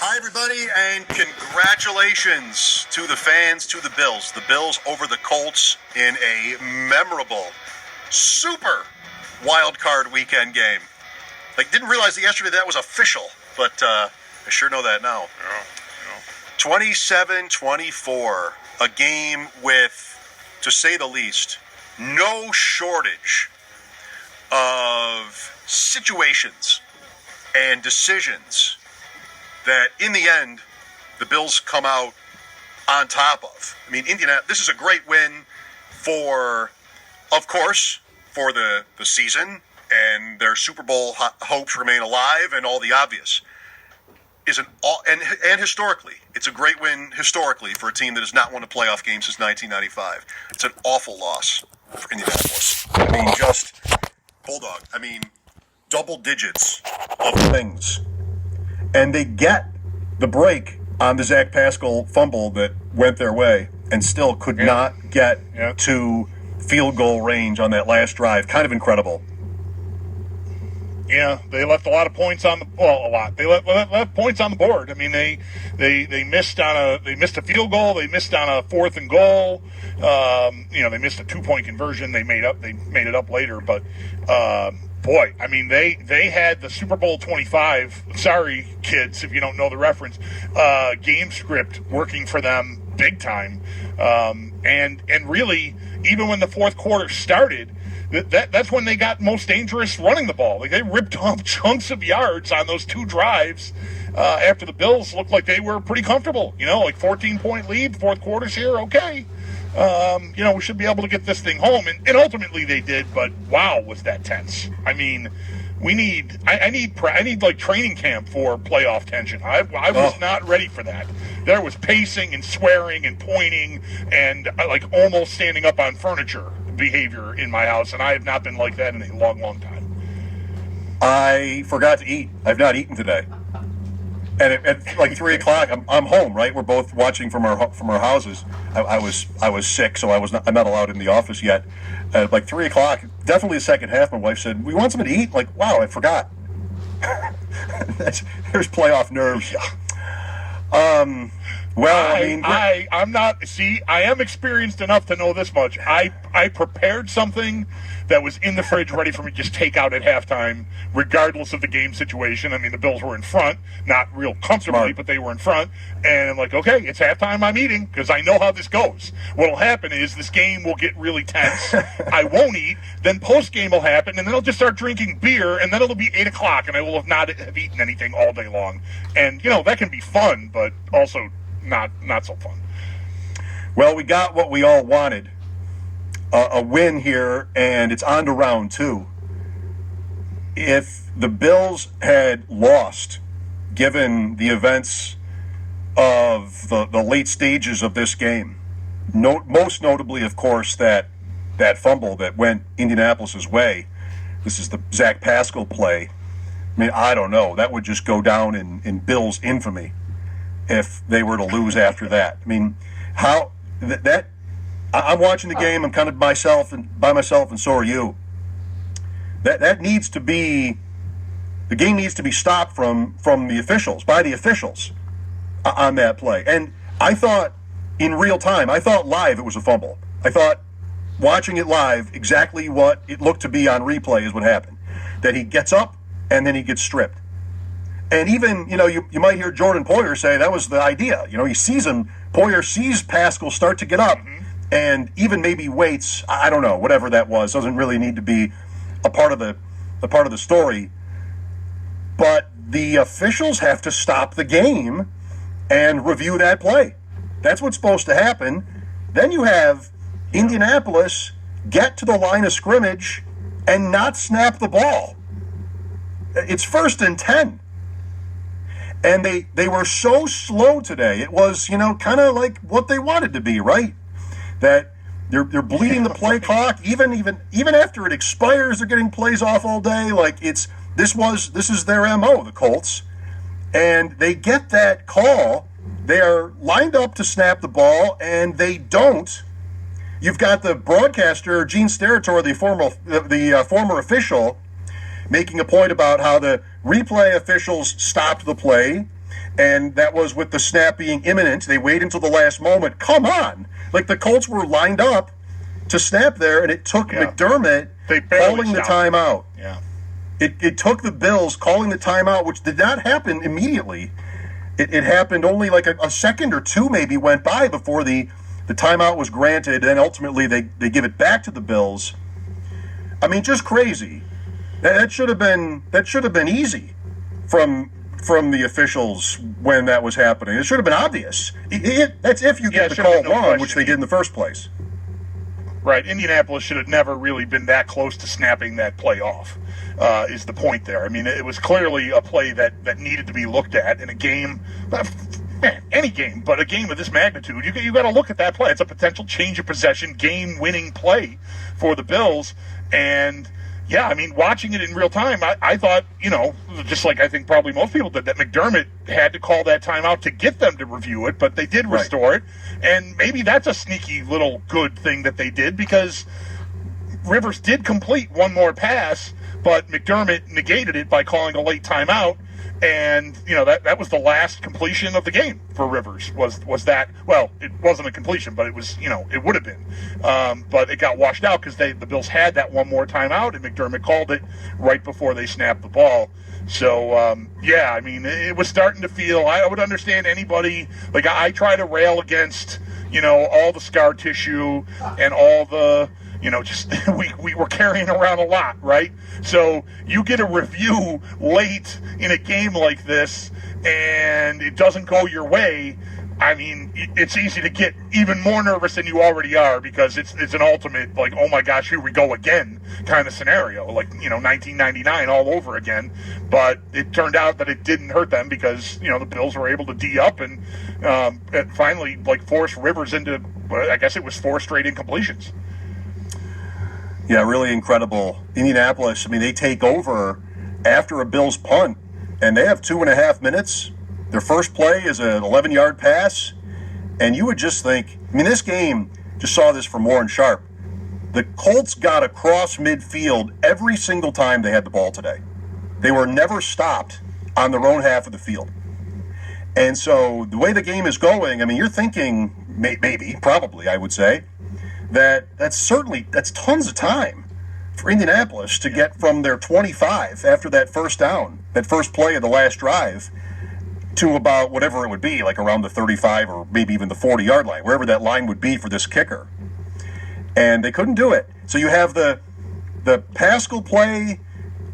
Hi, everybody, and congratulations to the fans, to the Bills. The Bills over the Colts in a memorable, super wild card weekend game. Didn't realize that yesterday that was official, but I sure know that now. Yeah. 27-24, a game with, to say the least, no shortage of situations and decisions that in the end the Bills come out on top of. I mean, this is a great win for, of course, for the season, and their Super Bowl hopes remain alive, and all the obvious. And historically, it's a great win historically for a team that has not won a playoff game since 1995. It's an awful loss for Indianapolis. I mean, just bulldog. I mean, double digits of things. And they get the break on the Zach Pascal fumble that went their way and still could not get to field goal range on that last drive. Kind of incredible. Yeah, they left a lot of points on the a lot. They left points on the board. I mean, they missed a field goal. They missed on a 4th and goal. They missed a 2-point conversion. They made it up later, but. Boy, I mean, they had the Super Bowl 25, sorry, kids, if you don't know the reference, game script working for them big time. And really, even when the fourth quarter started, that's when they got most dangerous running the ball. They ripped off chunks of yards on those 2 drives after the Bills looked like they were pretty comfortable. 14-point lead, fourth quarter's here, okay. We should be able to get this thing home. And ultimately they did, but wow, was that tense. I mean, I need training camp for playoff tension. I was not ready for that. There was pacing and swearing and pointing and almost standing up on furniture behavior in my house, and I have not been like that in a long, long time. I forgot to eat. I've not eaten today. And at 3 o'clock, I'm home. Right, we're both watching from our houses. I was sick, so I'm not allowed in the office yet. At 3 o'clock, definitely the second half. My wife said, "We want something to eat." Wow, I forgot. There's playoff nerves. I'm not. See, I am experienced enough to know this much. I prepared something that was in the fridge ready for me to just take out at halftime, regardless of the game situation. I mean, the Bills were in front, not real comfortably, but they were in front. And I'm like, okay, it's halftime, I'm eating, because I know how this goes. What'll happen is this game will get really tense. I won't eat. Then post-game will happen, and then I'll just start drinking beer, and then it'll be 8 o'clock, and I will not have eaten anything all day long. And, that can be fun, but also not so fun. Well, we got what we all wanted. A win here, and it's on to round 2. If the Bills had lost, given the events of the late stages of this game, most notably, of course, that fumble that went Indianapolis's way, this is the Zach Pascal play. I mean, I don't know. That would just go down in Bills' infamy if they were to lose after that. I mean, how that I'm watching the game. I'm kind of by myself, and so are you. That needs to be, the game needs to be stopped from the officials, by the officials on that play. And I thought in real time, I thought live it was a fumble. I thought watching it live, exactly what it looked to be on replay is what happened. That he gets up and then he gets stripped. And even, you might hear Jordan Poyer say that was the idea. He sees him, Poyer sees Pascal start to get up. And even maybe waits, I don't know, whatever that was, doesn't really need to be a part of the story. But the officials have to stop the game and review that play. That's what's supposed to happen. Then you have Indianapolis get to the line of scrimmage and not snap the ball. It's 1st and 10. And they were so slow today. It was, kind of like what they wanted to be, right? That they're bleeding the play clock, even after it expires, they're getting plays off all day. This is their MO, the Colts, and they get that call. They're lined up to snap the ball, and they don't. You've got the broadcaster Gene Steratore, the former official, making a point about how the replay officials stopped the play and that was with the snap being imminent. They wait until the last moment. Come on! Like, the Colts were lined up to snap there, and it took McDermott calling the timeout. Yeah. It took the Bills calling the timeout, which did not happen immediately. It happened only like a second or two maybe went by before the timeout was granted, and ultimately they give it back to the Bills. I mean, just crazy. That should have been easy from the officials when that was happening. It should have been obvious. That's if you get the call wrong, which they did in the first place. Right. Indianapolis should have never really been that close to snapping that play off, is the point there. I mean, it was clearly a play that needed to be looked at in a game. Man, any game, but a game of this magnitude, you got to look at that play. It's a potential change of possession, game-winning play for the Bills. And, yeah, I mean, watching it in real time, I thought, just like I think probably most people did, that McDermott had to call that timeout to get them to review it, but they did restore it. And maybe that's a sneaky little good thing that they did, because Rivers did complete one more pass, but McDermott negated it by calling a late timeout. And, that was the last completion of the game for Rivers, was that. Well, it wasn't a completion, but it was, it would have been. But it got washed out because the Bills had that one more timeout, and McDermott called it right before they snapped the ball. So, I mean, it was starting to feel, I would understand anybody, like I try to rail against, all the scar tissue and all the, just we were carrying around a lot, right? So you get a review late in a game like this and it doesn't go your way. I mean, it's easy to get even more nervous than you already are, because it's an ultimate, like, oh my gosh, here we go again kind of scenario, like, 1999 all over again. But it turned out that it didn't hurt them, because, the Bills were able to D up and finally, force Rivers into, I guess it was 4 straight incompletions. Yeah, really incredible. Indianapolis, I mean, they take over after a Bills punt, and they have 2.5 minutes. Their first play is an 11-yard pass, and you would just think, I mean, this game, just saw this from Warren Sharp, the Colts got across midfield every single time they had the ball today. They were never stopped on their own half of the field. And so the way the game is going, I mean, you're thinking, probably, I would say, that's tons of time for Indianapolis to get from their 25 after that first down, that first play of the last drive, to about whatever it would be, like around the 35 or maybe even the 40-yard line, wherever that line would be for this kicker. And they couldn't do it. So you have the Pascal play,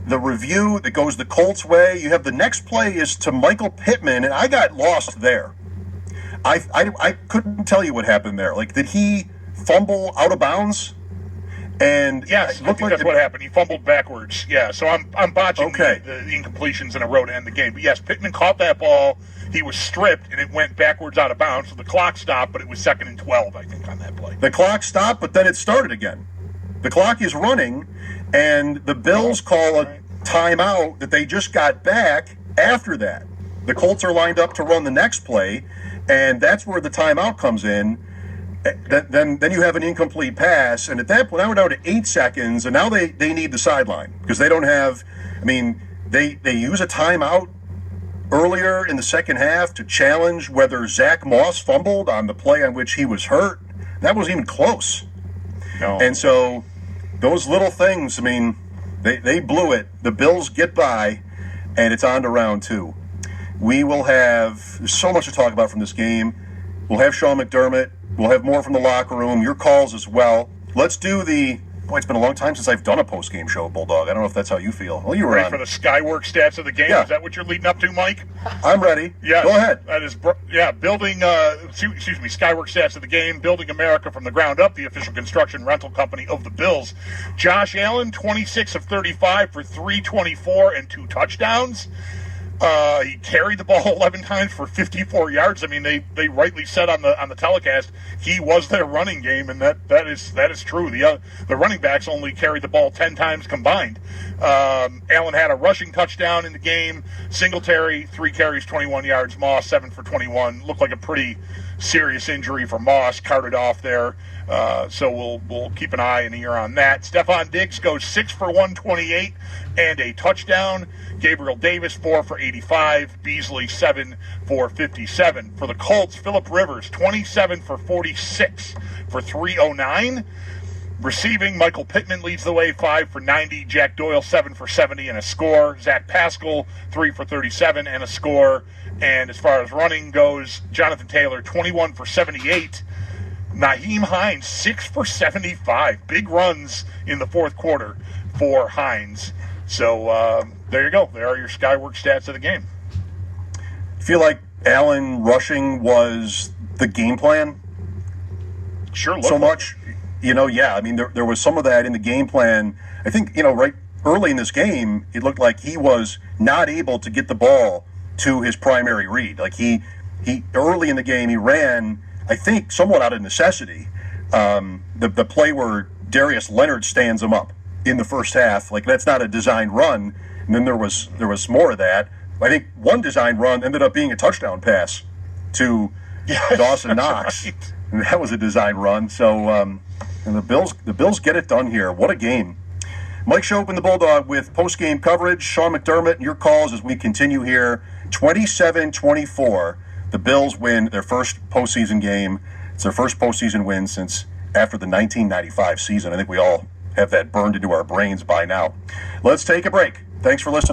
the review that goes the Colts' way. You have the next play is to Michael Pittman, and I got lost there. I couldn't tell you what happened there. Like, did he fumble out of bounds? And yes, I think that's what happened. He fumbled backwards. Yeah, so I'm botching the incompletions in a row to end the game. But yes, Pittman caught that ball. He was stripped, and it went backwards out of bounds. So the clock stopped, but it was 2nd and 12, I think, on that play. The clock stopped, but then it started again. The clock is running, and the Bills call a timeout that they just got back after that. The Colts are lined up to run the next play, and that's where the timeout comes in. Then you have an incomplete pass, and at that point, now we're down to 8 seconds, and now they need the sideline, because they don't have, I mean, they use a timeout earlier in the second half to challenge whether Zach Moss fumbled on the play on which he was hurt. That wasn't even close. No. And so those little things, I mean, they blew it. The Bills get by, and it's on to round 2. There's so much to talk about from this game. We'll have Sean McDermott. We'll have more from the locker room, your calls as well. Let's do it's been a long time since I've done a post-game show, Bulldog. I don't know if that's how you feel. Well, you were ready for the Skywork stats of the game? Yeah. Is that what you're leading up to, Mike? I'm ready. Yeah. Go ahead. That is, building, Skywork stats of the game, building America from the ground up, the official construction rental company of the Bills. Josh Allen, 26 of 35 for 324 and 2 touchdowns. He carried the ball 11 times for 54 yards. I mean, they rightly said on the telecast he was their running game, and that is true. The running backs only carried the ball 10 times combined. Allen had a rushing touchdown in the game. Singletary 3 carries, 21 yards. Moss 7 for 21. Looked like a pretty serious injury for Moss, carted off there. So we'll keep an eye and ear on that. Stephon Diggs goes 6 for 128 and a touchdown. Gabriel Davis 4 for 85. Beasley 7 for 57. For the Colts, Phillip Rivers 27 for 46 for 309. Receiving, Michael Pittman leads the way, 5 for 90. Jack Doyle, 7 for 70 and a score. Zach Pascal, 3 for 37 and a score. And as far as running goes, Jonathan Taylor, 21 for 78. Nyheim Hines, 6 for 75. Big runs in the fourth quarter for Hines. So there you go. There are your Skyworks stats of the game. I feel like Allen rushing was the game plan. Sure, so much. Yeah, I mean, there was some of that in the game plan. I think, right early in this game, it looked like he was not able to get the ball to his primary read. Like he early in the game, he ran, I think, somewhat out of necessity. The play where Darius Leonard stands him up in the first half, like that's not a designed run. And then there was more of that. I think one designed run ended up being a touchdown pass to Dawson Knox. Right. And that was a design run. So, and the Bills get it done here. What a game. Mike Schop and the Bulldog with post-game coverage. Sean McDermott and your calls as we continue here. 27-24. The Bills win their first postseason game. It's their first postseason win since after the 1995 season. I think we all have that burned into our brains by now. Let's take a break. Thanks for listening.